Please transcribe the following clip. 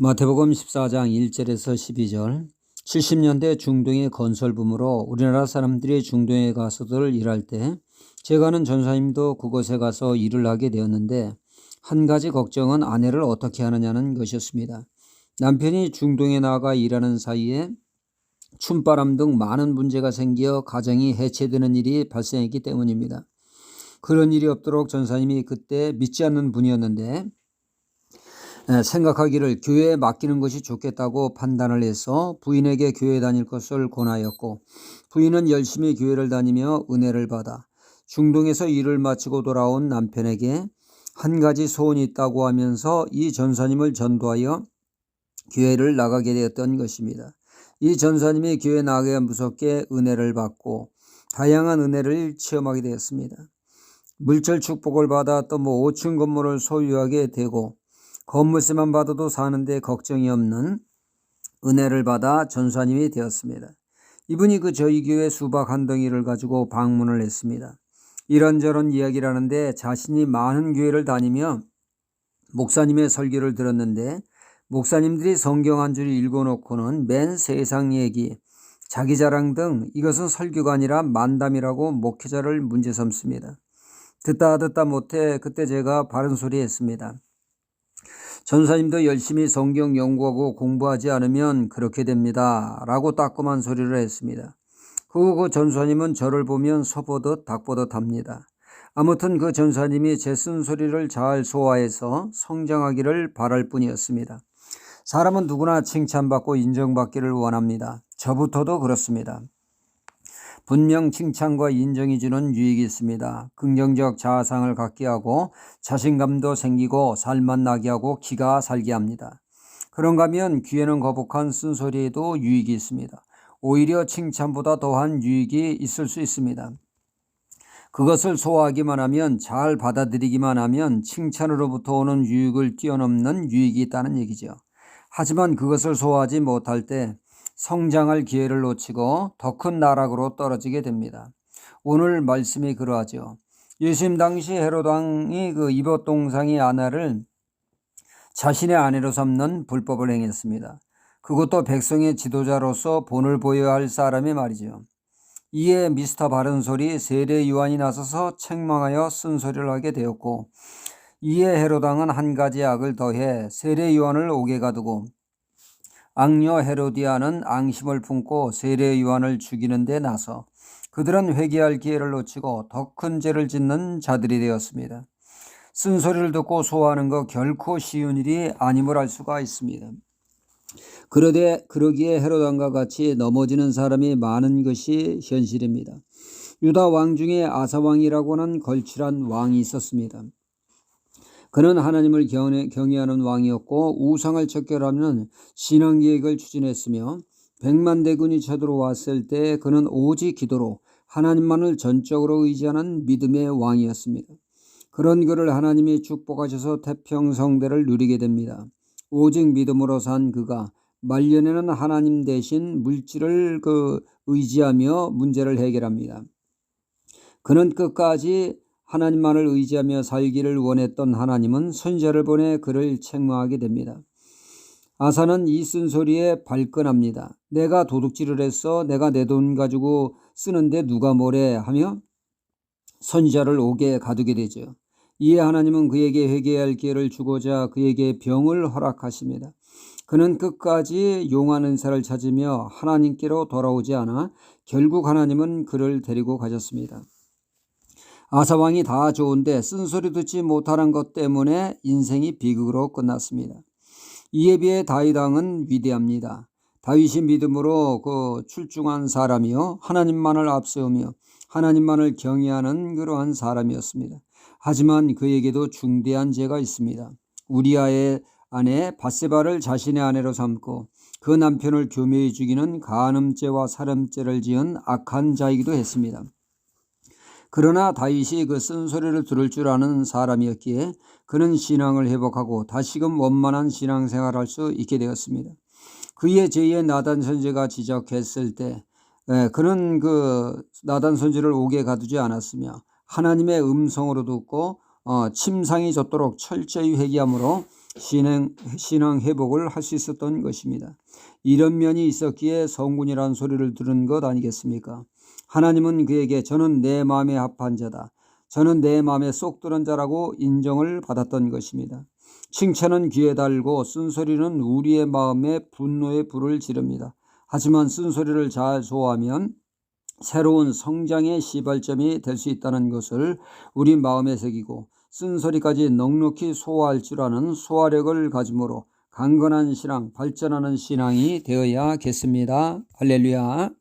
마태복음 14장 1절에서 12절. 70년대 중동의 건설붐으로 우리나라 사람들이 중동에 가서들 일할 때 제가 아는 전사님도 그곳에 가서 일을 하게 되었는데 한 가지 걱정은 아내를 어떻게 하느냐는 것이었습니다. 남편이 중동에 나가 일하는 사이에 춤바람 등 많은 문제가 생겨 가정이 해체되는 일이 발생했기 때문입니다. 그런 일이 없도록 전사님이 그때 믿지 않는 분이었는데 생각하기를 교회에 맡기는 것이 좋겠다고 판단을 해서 부인에게 교회 다닐 것을 권하였고, 부인은 열심히 교회를 다니며 은혜를 받아 중동에서 일을 마치고 돌아온 남편에게 한 가지 소원이 있다고 하면서 이 전사님을 전도하여 교회를 나가게 되었던 것입니다. 이 전사님이 교회 나가기에 무섭게 은혜를 받고 다양한 은혜를 체험하게 되었습니다. 물질 축복을 받아 또 5층 건물을 소유하게 되고 건물세만 받아도 사는데 걱정이 없는 은혜를 받아 전사님이 되었습니다. 이분이 저희 교회 수박 한 덩이를 가지고 방문을 했습니다. 이런저런 이야기를 하는데 자신이 많은 교회를 다니며 목사님의 설교를 들었는데 목사님들이 성경 한 줄 읽어놓고는 맨 세상 얘기, 자기 자랑 등 이것은 설교가 아니라 만담이라고 목회자를 문제 삼습니다. 듣다 못해 그때 제가 바른 소리 했습니다. 전사님도 열심히 성경 연구하고 공부하지 않으면 그렇게 됩니다. 라고 따끔한 소리를 했습니다. 그 전사님은 저를 보면 소보듯 닭보듯 합니다. 아무튼 그 전사님이 제 쓴소리를 잘 소화해서 성장하기를 바랄 뿐이었습니다. 사람은 누구나 칭찬받고 인정받기를 원합니다. 저부터도 그렇습니다. 분명 칭찬과 인정이 주는 유익이 있습니다. 긍정적 자아상을 갖게 하고 자신감도 생기고 살맛 나게 하고 기가 살게 합니다. 그런가 하면 귀에는 거북한 쓴소리에도 유익이 있습니다. 오히려 칭찬보다 더한 유익이 있을 수 있습니다. 그것을 소화하기만 하면, 잘 받아들이기만 하면 칭찬으로부터 오는 유익을 뛰어넘는 유익이 있다는 얘기죠. 하지만 그것을 소화하지 못할 때 성장할 기회를 놓치고 더 큰 나락으로 떨어지게 됩니다. 오늘 말씀이 그러하죠. 예수님 당시 헤롯 왕이 이봇 동상의 아나를 자신의 아내로 삼는 불법을 행했습니다. 그것도 백성의 지도자로서 본을 보여야 할 사람이 말이죠. 이에 미스터 바른소리 세례 요한이 나서서 책망하여 쓴소리를 하게 되었고, 이에 헤롯 왕은 한 가지 악을 더해 세례 요한을 옥에 가두고 악녀 헤로디아는 앙심을 품고 세례 요한을 죽이는 데 나서 그들은 회개할 기회를 놓치고 더 큰 죄를 짓는 자들이 되었습니다. 쓴소리를 듣고 소화하는 것 결코 쉬운 일이 아님을 알 수가 있습니다. 그러기에 헤롯 왕과 같이 넘어지는 사람이 많은 것이 현실입니다. 유다 왕 중에 아사 왕이라고 하는 걸출한 왕이 있었습니다. 그는 하나님을 경외하는 왕이었고 우상을 척결하는 신앙계획을 추진했으며 100만 대군이 쳐들어왔을 때 그는 오직 기도로 하나님만을 전적으로 의지하는 믿음의 왕이었습니다. 그런 그를 하나님이 축복하셔서 태평성대를 누리게 됩니다. 오직 믿음으로 산 그가 말년에는 하나님 대신 물질을 의지하며 문제를 해결합니다. 그는 끝까지 하나님만을 의지하며 살기를 원했던 하나님은 선지자를 보내 그를 책망하게 됩니다. 아사는 이 쓴소리에 발끈합니다. 내가 도둑질을 했어. 내가 내 돈 가지고 쓰는데 누가 뭐래 하며 선지자를 옥에 가두게 되죠. 이에 하나님은 그에게 회개할 기회를 주고자 그에게 병을 허락하십니다. 그는 끝까지 용한 은사를 찾으며 하나님께로 돌아오지 않아 결국 하나님은 그를 데리고 가셨습니다. 아사왕이 다 좋은데 쓴소리 듣지 못하는 것 때문에 인생이 비극으로 끝났습니다. 이에 비해 다윗 왕은 위대합니다. 다윗이 믿음으로 출중한 사람이요 하나님만을 앞세우며 하나님만을 경외하는 그러한 사람이었습니다. 하지만 그에게도 중대한 죄가 있습니다. 우리아의 아내 밧세바를 자신의 아내로 삼고 그 남편을 교묘히 죽이는 간음죄와 살인죄를 지은 악한 자이기도 했습니다. 그러나 다윗이 그 쓴소리를 들을 줄 아는 사람이었기에 그는 신앙을 회복하고 다시금 원만한 신앙생활을 할 수 있게 되었습니다. 그의 제2의 나단 선지자가 지적했을 때 그는 나단 선지자를 옥에 가두지 않았으며 하나님의 음성으로 듣고 침상이 젖도록 철저히 회개함으로 신앙 회복을 할 수 있었던 것입니다. 이런 면이 있었기에 성군이라는 소리를 들은 것 아니겠습니까? 하나님은 그에게 저는 내 마음에 합한 자다, 저는 내 마음에 쏙 들은 자라고 인정을 받았던 것입니다. 칭찬은 귀에 달고 쓴소리는 우리의 마음에 분노의 불을 지릅니다. 하지만 쓴소리를 잘 소화하면 새로운 성장의 시발점이 될 수 있다는 것을 우리 마음에 새기고 쓴소리까지 넉넉히 소화할 줄 아는 소화력을 가짐으로 강건한 신앙, 발전하는 신앙이 되어야겠습니다. 할렐루야.